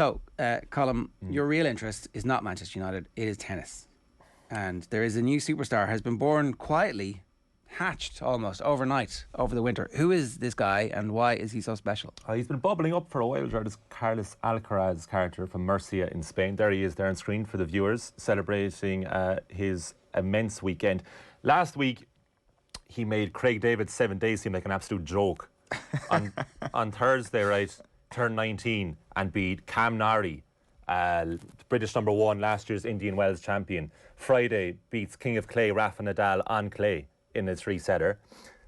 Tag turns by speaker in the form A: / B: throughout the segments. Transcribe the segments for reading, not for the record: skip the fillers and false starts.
A: So, Colm, your real interest is not Manchester United, it is tennis. And there is a new superstar, has been born quietly, hatched almost overnight over the winter. Who is this guy and why is he so special?
B: He's been bubbling up for a while, Gerard. This Carlos Alcaraz character from Murcia in Spain. There he is there on screen for the viewers, celebrating his immense weekend. Last week, he made Craig David's 7 days seem like an absolute joke. on Thursday, right, turned 19 and beat Cam Nari, British #1, last year's Indian Wells champion. Friday, beats King of Clay, Rafa Nadal, on clay in a 3-setter.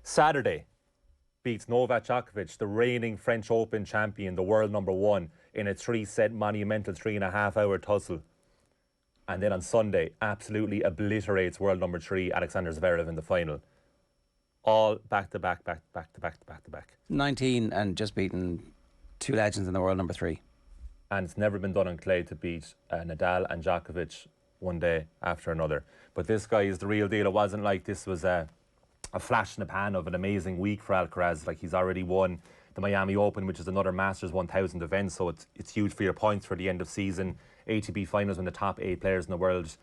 B: Saturday, beats Novak Djokovic, the reigning French Open champion, the world #1, in a 3-set monumental 3.5-hour tussle. And then on Sunday, absolutely obliterates world #3, Alexander Zverev, in the final. All back-to-back.
A: 19 and just beaten 2 legends in the world #3.
B: And it's never been done on clay to beat Nadal and Djokovic one day after another. But this guy is the real deal. It wasn't like this was a flash in the pan of an amazing week for Alcaraz. Like, he's already won the Miami Open, which is another Masters 1000 event, so it's huge for your points for the end of season. ATB finals when the top 8 players in the world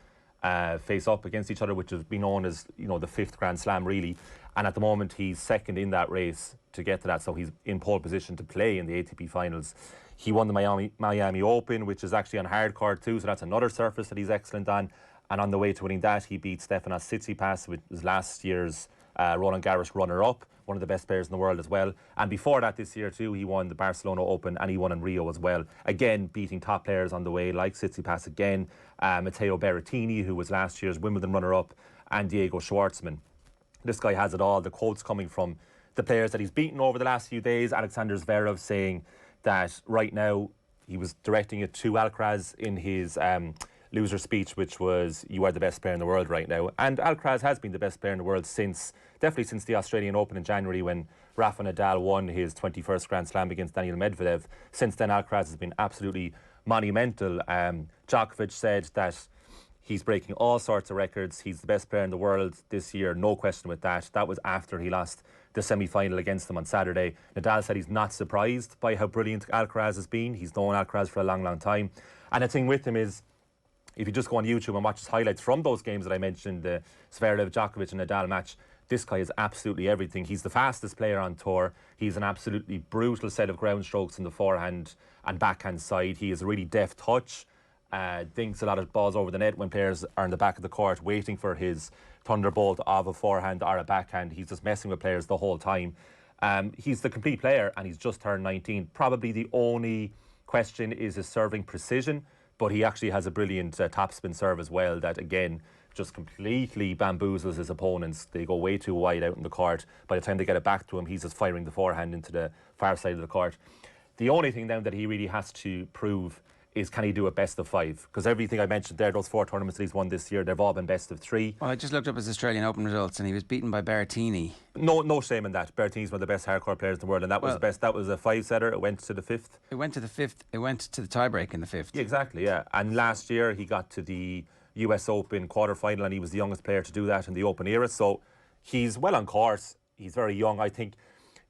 B: face up against each other, which has been known as, you know, the 5th Grand Slam, really. And at the moment, he's second in that race to get to that, so he's in pole position to play in the ATP finals. He won the Miami Open, which is actually on hard court too, so that's another surface that he's excellent on. And on the way to winning that, he beat Stefanos Tsitsipas, which was last year's Roland Garros runner-up, one of the best players in the world as well. And before that, this year too, he won the Barcelona Open and he won in Rio as well. Again, beating top players on the way, like Tsitsipas again, Matteo Berrettini, who was last year's Wimbledon runner-up, and Diego Schwartzman. This guy has it all. The quotes coming from the players that he's beaten over the last few days. Alexander Zverev saying that right now, he was directing it to Alcaraz in his loser speech, which was, "You are the best player in the world right now." And Alcaraz has been the best player in the world definitely since the Australian Open in January, when Rafa Nadal won his 21st Grand Slam against Daniil Medvedev. Since then, Alcaraz has been absolutely monumental. Djokovic said that he's breaking all sorts of records. He's the best player in the world this year, no question with that. That was after he lost the semi-final against him on Saturday. Nadal said he's not surprised by how brilliant Alcaraz has been. He's known Alcaraz for a long, long time. And the thing with him is, if you just go on YouTube and watch his highlights from those games that I mentioned, the Zverev, Djokovic and Nadal match, this guy is absolutely everything. He's the fastest player on tour. He's an absolutely brutal set of ground strokes in the forehand and backhand side. He has a really deft touch. Dinks a lot of balls over the net when players are in the back of the court waiting for his thunderbolt of a forehand or a backhand. He's just messing with players the whole time. He's the complete player and he's just turned 19. Probably the only question is his serving precision, but he actually has a brilliant topspin serve as well that, again, just completely bamboozles his opponents. They go way too wide out in the court. By the time they get it back to him, he's just firing the forehand into the far side of the court. The only thing now that he really has to prove is, can he do a best of 5? Because everything I mentioned there, those 4 tournaments that he's won this year, they've all been best of 3.
A: Well, I just looked up his Australian Open results and he was beaten by Berrettini.
B: No shame in that. Berrettini's one of the best hardcore players in the world, and that was the best. That was a 5-setter. It went to the 5th.
A: It went to the 5th. It went to the tiebreak in the 5th.
B: Yeah, exactly, yeah. And last year he got to the US Open quarter-final and he was the youngest player to do that in the Open era. So he's well on course. He's very young. I think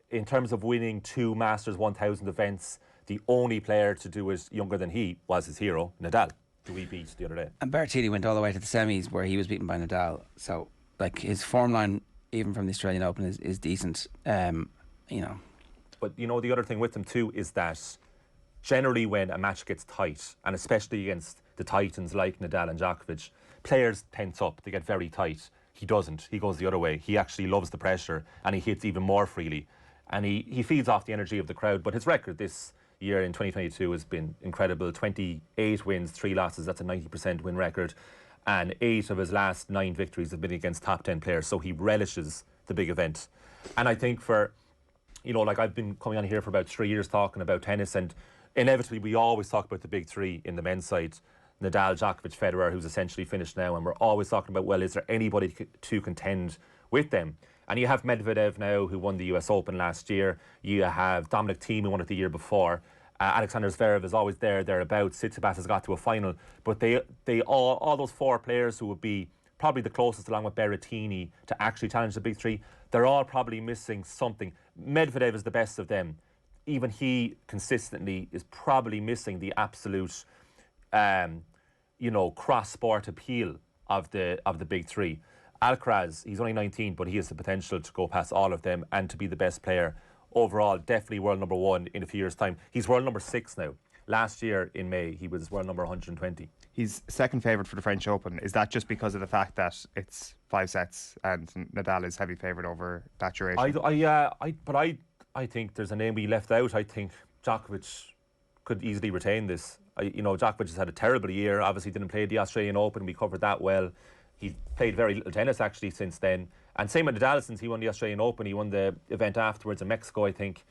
B: in terms of winning 2 Masters 1000 events, the only player to do it younger than he was his hero, Nadal, who he beat the other day.
A: And Berrettini went all the way to the semis where he was beaten by Nadal. So, like, his form line, even from the Australian Open, is decent, you know.
B: But, you know, the other thing with him too is that generally when a match gets tight, and especially against the titans like Nadal and Djokovic, players tense up, they get very tight. He doesn't. He goes the other way. He actually loves the pressure and he hits even more freely. And he feeds off the energy of the crowd. But his record this year in 2022 has been incredible. 28 wins, 3 losses. That's a 90% win record. And 8 of his last 9 victories have been against top 10 players. So he relishes the big event. And I think for, you know, like, I've been coming on here for about 3 years talking about tennis, and inevitably we always talk about the big 3 in the men's side. Nadal, Djokovic, Federer, who's essentially finished now. And we're always talking about, well, is there anybody to contend with them? And you have Medvedev now, who won the US Open last year. You have Dominic Thiem, who won it the year before. Alexander Zverev is always thereabouts. Tsitsipas has got to a final. But they all those 4 players who would be probably the closest, along with Berrettini, to actually challenge the big 3, they're all probably missing something. Medvedev is the best of them. even he consistently is probably missing the absolute, cross-sport appeal of the big three. Alcaraz, he's only 19, but he has the potential to go past all of them and to be the best player overall. Definitely world number 1 in a few years' time. He's world number 6 now. Last year in May, he was world number 120.
C: He's second favourite for the French Open. Is that just because of the fact that it's 5 sets and Nadal is heavy favourite over that duration?
B: I think there's a name we left out. I think Djokovic could easily retain this. Djokovic has had a terrible year. Obviously didn't play the Australian Open. We covered that well. He's played very little tennis actually since then. And same with Nadal since he won the Australian Open. He won the event afterwards in Mexico, I think.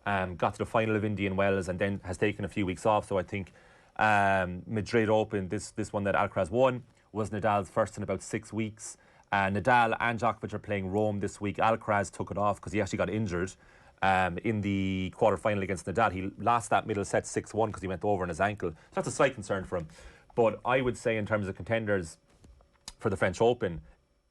B: Got to the final of Indian Wells and then has taken a few weeks off. So I think Madrid Open, this one that Alcaraz won, was Nadal's first in about 6 weeks. Nadal and Djokovic are playing Rome this week. Alcaraz took it off because he actually got injured in the quarter-final against Nadal. He lost that middle set 6-1 because he went over on his ankle. So that's a slight concern for him. But I would say in terms of contenders for the French Open,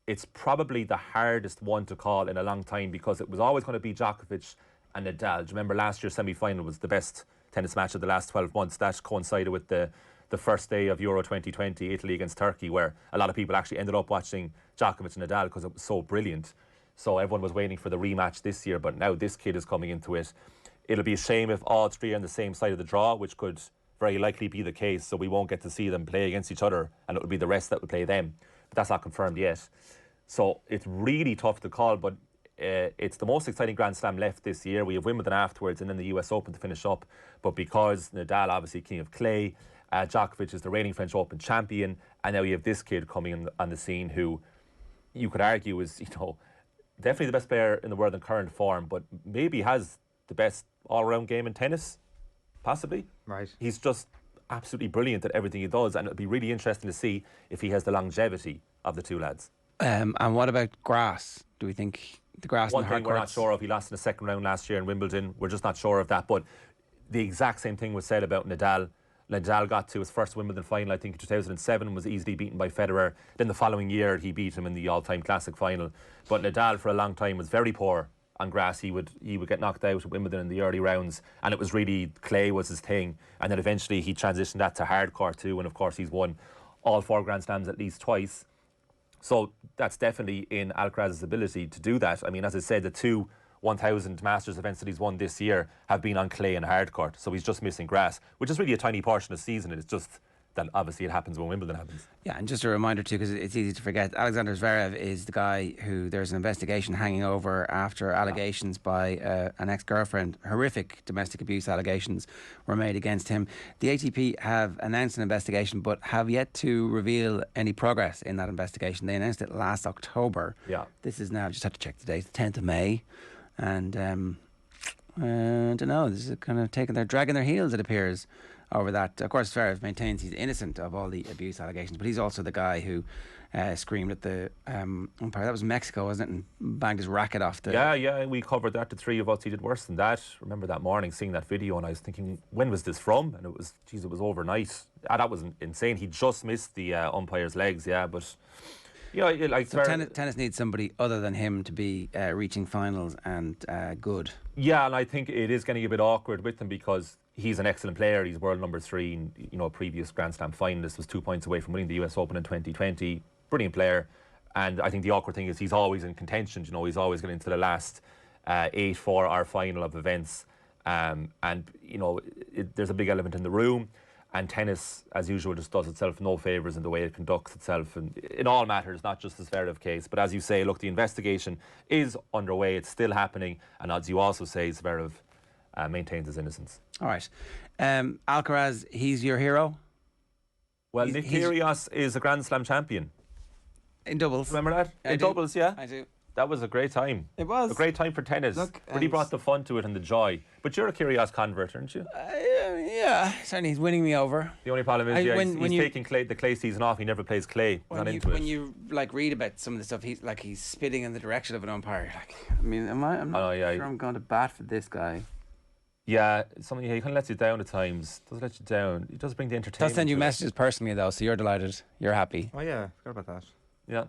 B: it's probably the hardest one to call in a long time because it was always going to be Djokovic and Nadal. Do you remember last year's semi-final was the best tennis match of the last 12 months? That coincided with the first day of Euro 2020, Italy against Turkey, where a lot of people actually ended up watching Djokovic and Nadal because it was so brilliant. So everyone was waiting for the rematch this year, but now this kid is coming into it. It'll be a shame if all three are on the same side of the draw, which could very likely be the case, so we won't get to see them play against each other, and it'll be the rest that will play them. But that's not confirmed yet. So it's really tough to call, but it's the most exciting Grand Slam left this year. We have Wimbledon afterwards and then the US Open to finish up. But because Nadal, obviously king of clay, Djokovic is the reigning French Open champion, and now you have this kid coming on the scene who you could argue is, definitely the best player in the world in current form, but maybe has the best all-round game in tennis, possibly.
C: Right.
B: He's just absolutely brilliant at everything he does, and it'll be really interesting to see if he has the longevity of the two lads.
A: And what about grass? Do we think the grass
B: One
A: in the hard
B: thing we're not
A: courts?
B: sure of, he lost in the second round last year in Wimbledon. We're just not sure of that. But the exact same thing was said about Nadal. Nadal got to his first Wimbledon final, I think, in 2007, was easily beaten by Federer. Then the following year, he beat him in the all-time classic final. But Nadal, for a long time, was very poor on grass. He would get knocked out at Wimbledon in the early rounds, and it was really clay was his thing. And then eventually he transitioned that to hard court too, and of course he's won all 4 Grand Slams at least twice. So that's definitely in Alcaraz's ability to do that. I mean, as I said, the 2 1,000 Masters events that he's won this year have been on clay and hard court, so he's just missing grass, which is really a tiny portion of the season. It's just that obviously it happens when Wimbledon happens.
A: Yeah, and just a reminder too, because it's easy to forget, Alexander Zverev is the guy who there's an investigation hanging over after allegations by an ex-girlfriend. Horrific domestic abuse allegations were made against him. The ATP have announced an investigation but have yet to reveal any progress in that investigation. They announced it last October.
B: Yeah.
A: This is now, just had to check the date, the 10th of May. And I don't know, this is kind of dragging their heels, it appears, over that. Of course, Zverev maintains he's innocent of all the abuse allegations, but he's also the guy who screamed at the umpire. That was Mexico, wasn't it? And banged his racket off the...
B: Yeah, we covered that. The 3 of us, he did worse than that. Remember that morning seeing that video, and I was thinking, when was this from? And it was overnight. That was insane. He just missed the umpire's legs, but...
A: So tennis needs somebody other than him to be reaching finals and good.
B: Yeah, and I think it is getting a bit awkward with him because he's an excellent player. He's world number 3 and previous Grand Slam finalist, was 2 points away from winning the US Open in 2020. Brilliant player. And I think the awkward thing is he's always in contention. He's always getting into the last 8 for our final of events. There's a big element in the room. And tennis, as usual, just does itself no favours in the way it conducts itself. And in all matters, not just the Zverev case. But as you say, look, the investigation is underway. It's still happening. And as you also say, Zverev maintains his innocence.
A: All right. Alcaraz, he's your hero?
B: Well, Nick Kyrgios is a Grand Slam champion.
A: In doubles.
B: Remember that? In doubles, yeah.
A: I do.
B: That was a great time.
A: It was.
B: A great time for tennis.
A: Look,
B: really brought the fun to it and the joy. But you're a Kyrgios convert, aren't you?
A: Yeah, certainly he's winning me over.
B: The only problem is he's taking the clay season off. He never plays clay.
A: When you read about some of the stuff, he's spitting in the direction of an umpire. I'm not sure I'm going to bat for this guy.
B: Yeah, he kind of lets you down at times. Does let you down. He does bring the entertainment.
A: Does send you messages personally though, so you're delighted. You're happy.
C: Oh yeah, forgot about that.
B: Yeah.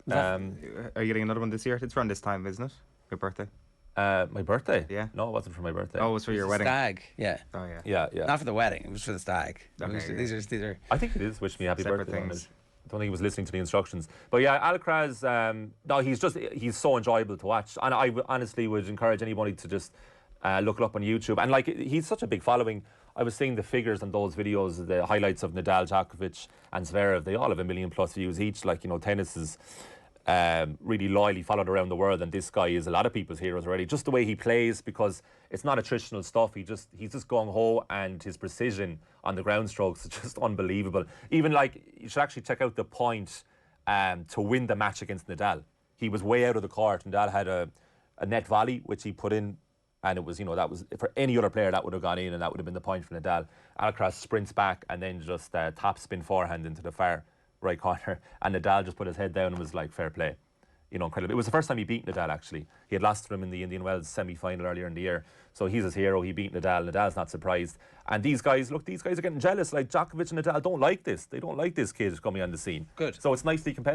C: Are you getting another one this year? It's around this time, isn't it? Your birthday?
B: My birthday?
C: Yeah.
B: No, it wasn't for my birthday.
C: Oh, it was for your wedding.
A: Stag, yeah.
C: Oh yeah.
B: Yeah, yeah.
A: Not for the wedding. It was for the stag.
C: Okay,
A: These are.
B: I think it is. Wish me happy
C: Separate
B: birthday. On
C: things.
B: it. I don't think he was listening to the instructions. But yeah, Alcaraz, no, he's so enjoyable to watch. And I honestly would encourage anybody to just look it up on YouTube. And like, he's such a big following. I was seeing the figures on those videos, the highlights of Nadal, Djokovic and Zverev. They all have 1 million plus views each. Like, you know, tennis is really loyally followed around the world, and this guy is a lot of people's heroes already. Just the way he plays, because it's not attritional stuff. He's just gung-ho, and his precision on the ground strokes is just unbelievable. Even like, you should actually check out the point to win the match against Nadal. He was way out of the court. Nadal had a net volley which he put in, and it was, you know, that was for any other player that would have gone in, and that would have been the point for Nadal. Alcaraz sprints back and then just top spin forehand into the far right corner, and Nadal just put his head down and was like, fair play. You know, incredible. It was the first time he beat Nadal, actually. He had lost to him in the Indian Wells semi-final earlier in the year. So he's his hero. He beat Nadal. Nadal's not surprised. And these guys, look, these guys are getting jealous. Like, Djokovic and Nadal don't like this. They don't like this kid coming on the scene.
A: Good.
B: So it's nicely competitive.